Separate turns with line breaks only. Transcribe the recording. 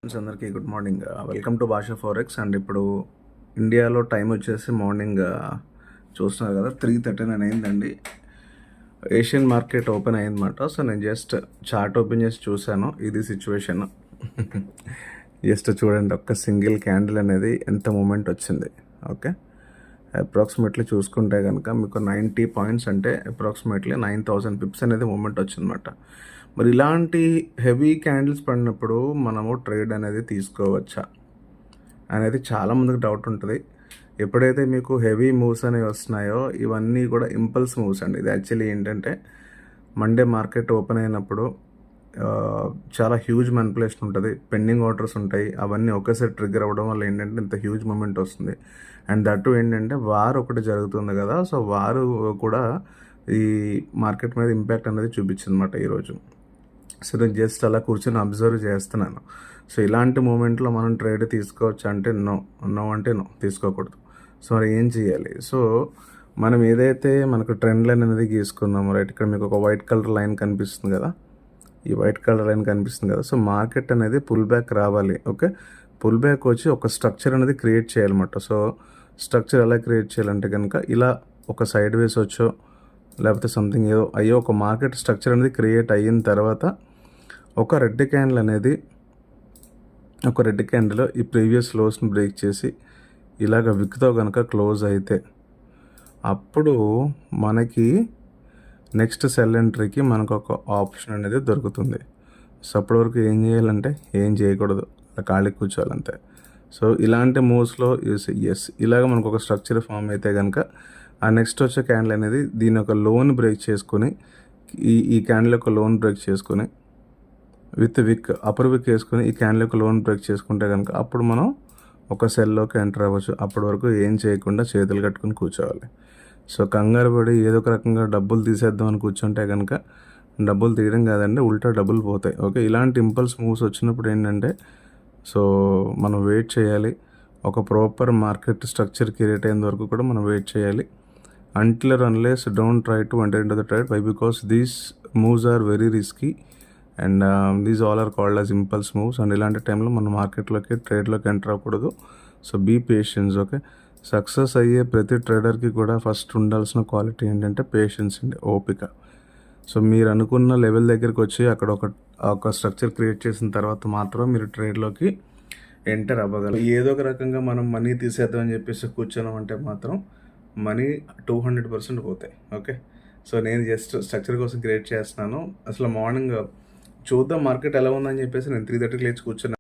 అందరికీ good morning. Welcome to భాషా forex. And ఇప్పుడు ఇండియాలో టైం వచ్చేసి మార్నింగ్ చూస్తున్నారు కదా 3:39 అయిందండి. ఏషియన్ మార్కెట్ ఓపెన్ అయిందన్నమాట. సో నేను జస్ట్ చార్ట్ ఓపెన్ చేసి చూశాను. ఇది సిచ్యువేషన్. జస్ట్ చూడండి, ఒక్క సింగిల్ క్యాండిల్ అనేది ఎంత మూమెంట్ వచ్చింది. ఓకే, అప్రాక్సిమేట్లీ చూసుకుంటే కనుక మీకు 90 పాయింట్స్ అంటే అప్రాక్సిమేట్లీ 9,000 పిప్స్ అనేది మూమెంట్ వచ్చిందన్నమాట. మరి ఇలాంటి హెవీ క్యాండిల్స్ పడినప్పుడు మనము ట్రేడ్ అనేది తీసుకోవచ్చా అనేది చాలామందికి డౌట్ ఉంటుంది. ఎప్పుడైతే మీకు హెవీ మూవ్స్ అనేవి వస్తున్నాయో ఇవన్నీ కూడా ఇంపల్స్ మూవ్స్ అండి. ఇది యాక్చువల్లీ ఏంటంటే మండే మార్కెట్ ఓపెన్ అయినప్పుడు చాలా హ్యూజ్ మ్యానిపులేషన్ ఉంటుంది, పెండింగ్ ఆర్డర్స్ ఉంటాయి. అవన్నీ ఒకేసారి ట్రిగ్గర్ అవ్వడం వల్ల ఏంటంటే ఇంత హ్యూజ్ మూమెంట్ వస్తుంది. అండ్ దట్టు ఏంటంటే వార్ ఒకటి జరుగుతుంది కదా, సో వారు కూడా ఈ మార్కెట్ మీద ఇంపాక్ట్ అనేది చూపించింది అనమాట ఈరోజు. సో నేను జస్ట్ అలా కూర్చొని అబ్జర్వ్ చేస్తున్నాను. సో ఇలాంటి మూమెంట్లో మనం ట్రేడ్ తీసుకోవచ్చు అంటే నో అంటే నో, తీసుకోకూడదు. సో మరి ఏం చేయాలి? సో మనం ఏదైతే మనకు ట్రెండ్ లైన్ అనేది గీసుకున్నామో, రైట్, ఇక్కడ మీకు ఒక వైట్ కలర్ లైన్ కనిపిస్తుంది కదా, ఈ వైట్ కలర్ లైన్ కనిపిస్తుంది కదా. సో మార్కెట్ అనేది పుల్ బ్యాక్ రావాలి. ఓకే, పుల్ బ్యాక్ వచ్చి ఒక స్ట్రక్చర్ అనేది క్రియేట్ చేయాలన్నమాట. సో స్ట్రక్చర్ ఎలా క్రియేట్ చేయాలంటే కనుక ఇలా ఒక సైడ్ వేస్ వచ్చో లేకపోతే సంథింగ్ ఏదో అయ్యో ఒక మార్కెట్ స్ట్రక్చర్ అనేది క్రియేట్ అయిన తర్వాత ఒక రెడ్ క్యాండిల్ ఈ ప్రీవియస్ లోస్ని బ్రేక్ చేసి ఇలాగ విక్తో కనుక క్లోజ్ అయితే అప్పుడు మనకి నెక్స్ట్ సెల్ ఎంట్రీకి మనకు ఒక ఆప్షన్ అనేది దొరుకుతుంది. సో అప్పటి వరకు ఏం చేయాలంటే ఏం చేయకూడదు, ఖాళీ కూర్చోవాలంతే. సో ఇలాంటి మూవ్స్లో ఎస్ ఇలాగ మనకు ఒక స్ట్రక్చర్ ఫామ్ అయితే కనుక ఆ నెక్స్ట్ వచ్చే క్యాండిల్ అనేది దీని ఒక లోన్ బ్రేక్ చేసుకొని ఈ క్యాండిల్ యొక్క లోన్ బ్రేక్ చేసుకొని విత్ విక్ అప్పర్ విక్ వేసుకొని ఈ క్యాండిల్ యొక్క లోన్ బ్రేక్ చేసుకుంటే కనుక అప్పుడు మనం ఒక సెల్లోకి ఎంటర్ అవ్వచ్చు. అప్పటి వరకు ఏం చేయకుండా చేతులు కట్టుకుని కూర్చోవాలి. సో కంగారు పడి ఏదో ఒక రకంగా డబ్బులు తీసేద్దామని కూర్చుంటే కనుక డబ్బులు తీయడం కాదండి, ఉల్టా డబ్బులు పోతాయి. ఓకే, ఇలాంటి ఇంపల్స్ మూవ్స్ వచ్చినప్పుడు ఏంటంటే సో మనం వెయిట్ చేయాలి. ఒక ప్రాపర్ మార్కెట్ స్ట్రక్చర్ క్రియేట్ అయిన వరకు కూడా మనం వెయిట్ చేయాలి. until or unless don't try to enter into the trade. Why? Because these moves are very risky and these all are called as impulse moves. And ఇలాంటి టైంలో మన మార్కెట్లోకి ట్రేడ్లోకి ఎంటర్ అవ్వకూడదు. So be patience. Okay, success అయ్యే ప్రతి ట్రేడర్కి కూడా first ఉండాల్సిన క్వాలిటీ ఏంటంటే పేషెన్స్ అండి, ఓపిక. సో మీరు అనుకున్న లెవెల్ దగ్గరికి వచ్చి అక్కడ ఒక స్ట్రక్చర్ క్రియేట్ చేసిన తర్వాత మాత్రం మీరు ట్రేడ్లోకి ఎంటర్ అవ్వగలరు. ఏదో ఒక రకంగా మనం మనీ తీసేద్దామని చెప్పేసి కూర్చున్నామంటే మాత్రం మనీ 200% పోతాయి. ఓకే, సో నేను జస్ట్ స్ట్రక్చర్ కోసం క్రియేట్ చేస్తున్నాను. అసలు మార్నింగ్ చూద్దాం మార్కెట్ ఎలా ఉందని చెప్పేసి నేను 3:30కి లేచి కూర్చున్నాను.